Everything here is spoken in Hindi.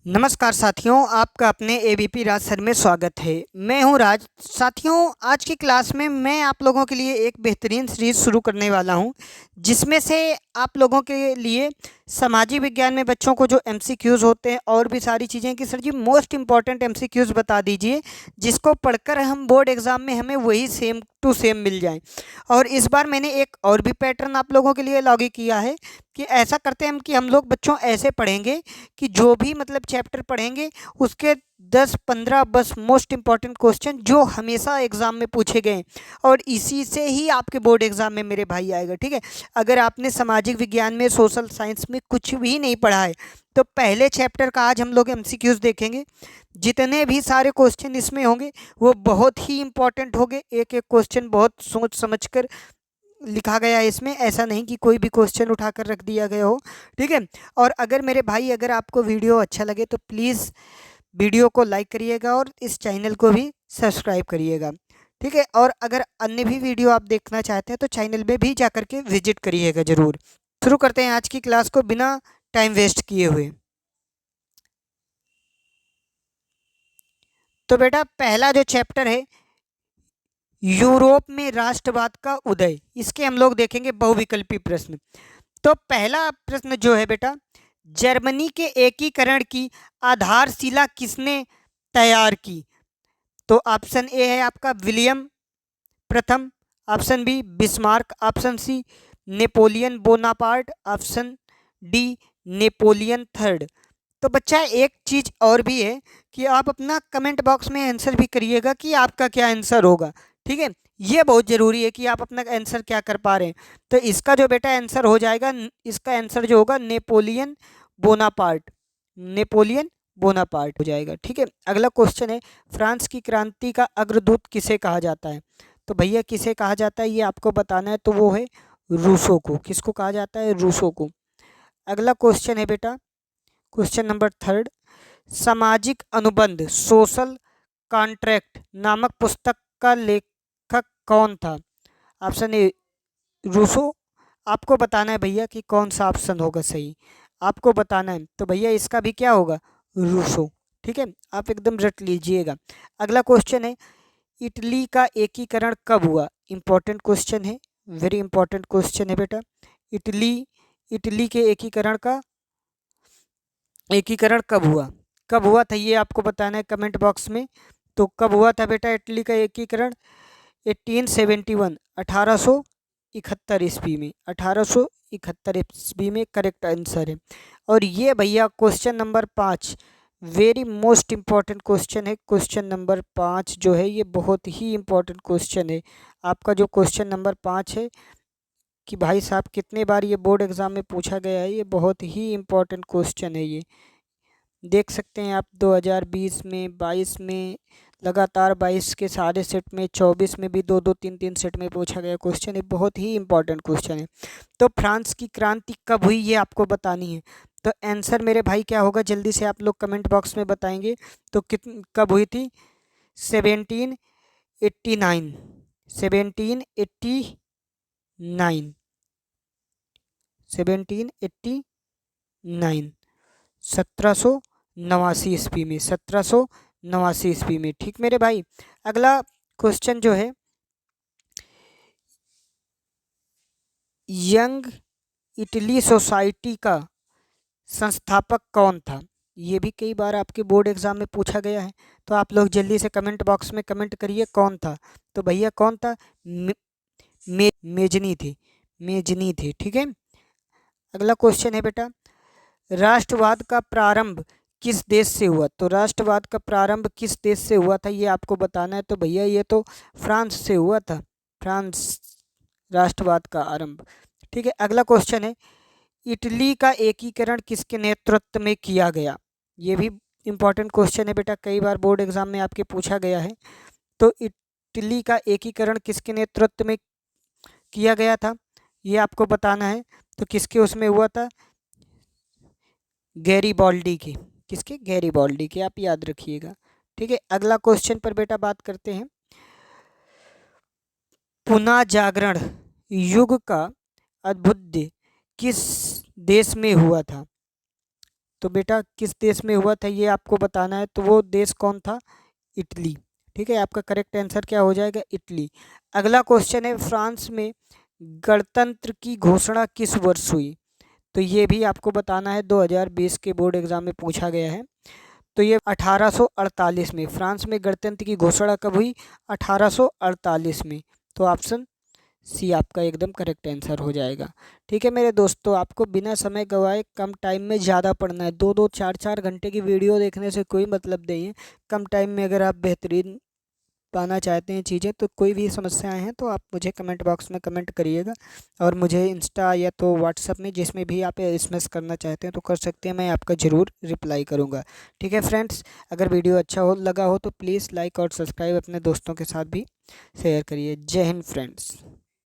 नमस्कार साथियों, आपका अपने एबीपी राज सर में स्वागत है। मैं हूं राज। साथियों, आज की क्लास में मैं आप लोगों के लिए एक बेहतरीन सीरीज़ शुरू करने वाला हूं, जिसमें से आप लोगों के लिए सामाजिक विज्ञान में बच्चों को जो एमसीक्यूज़ होते हैं और भी सारी चीज़ें कि सर जी मोस्ट इंपॉर्टेंट एमसीक्यूज़ बता दीजिए, जिसको पढ़कर हम बोर्ड एग्ज़ाम में हमें वही सेम टू सेम मिल जाए। और इस बार मैंने एक और भी पैटर्न आप लोगों के लिए लागू किया है कि ऐसा करते हैं हम कि हम लोग बच्चों ऐसे पढ़ेंगे कि जो भी मतलब चैप्टर पढ़ेंगे उसके 10-15 बस मोस्ट इंपॉर्टेंट क्वेश्चन जो हमेशा एग्जाम में पूछे गए, और इसी से ही आपके बोर्ड एग्जाम में मेरे भाई आएगा। ठीक है, अगर आपने सामाजिक विज्ञान में सोशल साइंस में कुछ भी नहीं पढ़ा है तो पहले चैप्टर का आज हम लोग एमसीक्यूज देखेंगे। जितने भी सारे क्वेश्चन इसमें होंगे वो बहुत ही इंपॉर्टेंट होंगे। एक एक क्वेश्चन बहुत सोच समझ कर लिखा गया है इसमें, ऐसा नहीं कि कोई भी क्वेश्चन उठाकर रख दिया गया हो। ठीक है, और अगर मेरे भाई अगर आपको वीडियो अच्छा लगे तो प्लीज़ वीडियो को लाइक करिएगा और इस चैनल को भी सब्सक्राइब करिएगा। ठीक है, और अगर अन्य भी वीडियो आप देखना चाहते हैं तो चैनल में भी जा करके विजिट करिएगा ज़रूर। शुरू करते हैं आज की क्लास को बिना टाइम वेस्ट किए हुए। तो बेटा पहला जो चैप्टर है यूरोप में राष्ट्रवाद का उदय, इसके हम लोग देखेंगे बहुविकल्पी प्रश्न। तो पहला प्रश्न जो है बेटा, जर्मनी के एकीकरण की आधारशिला किसने तैयार की? तो ऑप्शन ए है आपका विलियम प्रथम, option B Bismarck, option C Napoleon Bonaparte, option D Napoleon third. तो बच्चा एक चीज़ और भी है कि आप अपना कमेंट बॉक्स में आंसर भी करिएगा कि आपका क्या आंसर होगा। ठीक है, ये बहुत ज़रूरी है कि आप अपना आंसर क्या कर पा रहे हैं। तो इसका जो बेटा आंसर हो जाएगा, इसका आंसर जो होगा नेपोलियन बोनापार्ट, नेपोलियन बोनापार्ट हो जाएगा। ठीक है, अगला क्वेश्चन है, फ्रांस की क्रांति का अग्रदूत किसे कहा जाता है? तो भैया किसे कहा जाता है ये आपको बताना है, तो वो है रूसो को। किसको कहा जाता है? रूसो को। अगला क्वेश्चन है बेटा, क्वेश्चन नंबर थर्ड, सामाजिक अनुबंध सोशल कॉन्ट्रैक्ट नामक पुस्तक का लेखक कौन था? Option A Rousseau. आपको बताना है भैया कि कौन सा ऑप्शन होगा सही, आपको बताना है। तो भैया इसका भी क्या होगा? रूसो। ठीक है, आप एकदम रट लीजिएगा। अगला क्वेश्चन है, इटली का एकीकरण कब हुआ? इंपॉर्टेंट क्वेश्चन है, वेरी इंपॉर्टेंट क्वेश्चन है बेटा। इटली इटली के एकीकरण कब हुआ? कब हुआ था ये आपको बताना है कमेंट बॉक्स में। तो कब हुआ था बेटा इटली का एकीकरण? 1871, 1871 ईस्वी में, 1871 ईस्वी में करेक्ट आंसर है। और ये भैया question number 5 very most important question है। क्वेश्चन नंबर 5 जो है ये बहुत ही इम्पॉर्टेंट क्वेश्चन है। आपका जो क्वेश्चन नंबर 5 है कि भाई साहब कितने बार ये बोर्ड एग्ज़ाम में पूछा गया है, ये बहुत ही इम्पॉर्टेंट क्वेश्चन है। ये देख सकते हैं आप 2020 में, 22 में, लगातार 22 के सारे सेट में, 24 में भी दो दो तीन तीन सेट में पूछा गया क्वेश्चन है, बहुत ही इंपॉर्टेंट क्वेश्चन है। तो फ्रांस की क्रांति कब हुई ये आपको बतानी है। तो आंसर मेरे भाई क्या होगा, जल्दी से आप लोग कमेंट बॉक्स में बताएंगे। तो कब हुई थी? 1789, 1789, 1789, 1789 ईस्वी में, 1789 ईस्वी में। ठीक मेरे भाई। अगला क्वेश्चन जो है, यंग इटली सोसाइटी का संस्थापक कौन था? ये भी कई बार आपके बोर्ड एग्जाम में पूछा गया है। तो आप लोग जल्दी से कमेंट बॉक्स में कमेंट करिए कौन था। तो भैया कौन था? मेजनी थी, मेजनी थी। ठीक है, अगला क्वेश्चन है बेटा, राष्ट्रवाद का प्रारंभ किस देश से हुआ? तो राष्ट्रवाद का प्रारंभ किस देश से हुआ था ये आपको बताना है। तो भैया ये तो फ्रांस से हुआ था, फ्रांस राष्ट्रवाद का आरंभ। ठीक है, अगला क्वेश्चन है, इटली का एकीकरण किसके नेतृत्व में किया गया? ये भी इंपॉर्टेंट क्वेश्चन है बेटा, कई बार बोर्ड एग्जाम में आपके पूछा गया है। तो इटली का एकीकरण किसके नेतृत्व में किया गया था ये आपको बताना है। तो किसके उसमें हुआ था? गैरीबॉल्डी के। किसके? गैरीबॉल्डी के, आप याद रखिएगा। ठीक है, अगला क्वेश्चन पर बेटा बात करते हैं, पुनः जागरण युग का अद्भुत किस देश में हुआ था? तो बेटा किस देश में हुआ था ये आपको बताना है, तो वो देश कौन था? इटली। ठीक है, आपका करेक्ट आंसर क्या हो जाएगा? इटली। अगला क्वेश्चन है, फ्रांस में गणतंत्र की घोषणा किस वर्ष हुई? तो ये भी आपको बताना है, 2020 के बोर्ड एग्जाम में पूछा गया है। तो ये 1848 में फ्रांस में गणतंत्र की घोषणा कब हुई? 1848 में। तो ऑप्शन सी आपका एकदम करेक्ट आंसर हो जाएगा। ठीक है मेरे दोस्तों, आपको बिना समय गवाए कम टाइम में ज़्यादा पढ़ना है। 2-2 4-4 घंटे की वीडियो देखने से कोई मतलब नहीं है। कम टाइम में अगर आप बेहतरीन पाना चाहते हैं चीज़ें, तो कोई भी समस्याएं हैं तो आप मुझे कमेंट बॉक्स में कमेंट करिएगा, और मुझे इंस्टा या तो व्हाट्सअप में जिसमें भी आप एसएमएस करना चाहते हैं तो कर सकते हैं, मैं आपका ज़रूर रिप्लाई करूँगा। ठीक है फ्रेंड्स, अगर वीडियो अच्छा हो लगा हो तो प्लीज़ लाइक और सब्सक्राइब अपने दोस्तों के साथ भी शेयर करिए। जय हिंद फ्रेंड्स।